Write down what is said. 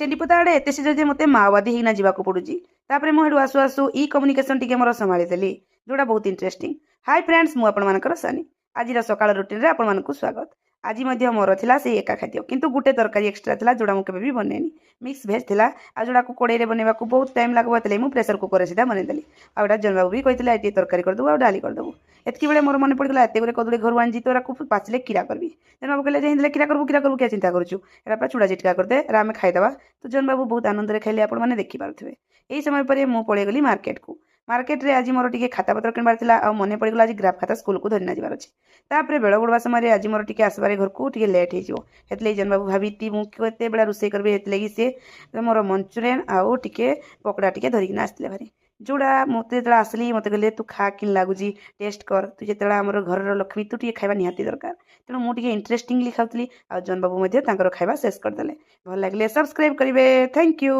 छेलीपोता आड़े एत शीघ्र जे मते माओवादी होना जावाक पड़ुची तापर मुझे आसु आसु इ कम्युनिकेशन टिके मोर संभाली जोड़ा बहुत इंटरेस्टिंग। हाय फ्रेंड्स मु आपनकर सानी आज सकाळ रुटीन रे आपनମାନଙ୍କୁ स्वागत। आज मोर थिला से एका खाद्य किंतु गुटे तरकारी एक्स्ट्रा थिला जोड़ा मु केबे भी बनेनी मिक्स भेज थिला आ जोड़ा को कोड़े रे बनेबा को बहुत टाइम लागबो तले मु प्रेशर कुकर रे सीधा बने देली आउडा जनबाबू भी कहितले एटी तरकारी कर दबो आ डाली कर दबो एतकी बेले मोर मन पड़गला एते गुरे कदुरे घर आन जी तोरा को पाचले कीरा करबी जनबाबू कहले जे हिंदले कीरा करबू क्या चिंता करछु एरा पा चूड़ा चिटका कर दे रा में खाइ दबा तो जनबाबू बहुत आनंद रे खाइले आपण माने देखि पारथबे। एई समय पर मु पळे गली मार्केट रे आज मोर टिके खाता पत्र किनबार थिला आ मने पड़गला आज ग्राफ खाता स्कूल को धरना जिबार अछि तापरे बेळ बुडवा समय आज मोर टिके आसबारे घर को टिके लेट हे जिवो हेतले जनबाबू भाबीती मु केते बेला रुसई करबे हेतले कि से मोर मंचुरियन आउ टिके पकड़ा टिके धरिकिना आसले भारी जोड़ा मते जला असली मते कहले तू खा किन लागुजी टेस्ट कर तू जेतला हमर घर रो लक्ष्मी तू टिके खाइबा निहाती दरकार तेणु मु टिके इंटरेस्टिंगली खाउतली आ जन बाबू मध्ये तांकर खाइबा शेष कर देले भल लागले सब्सक्राइब करिवे थैंक यू।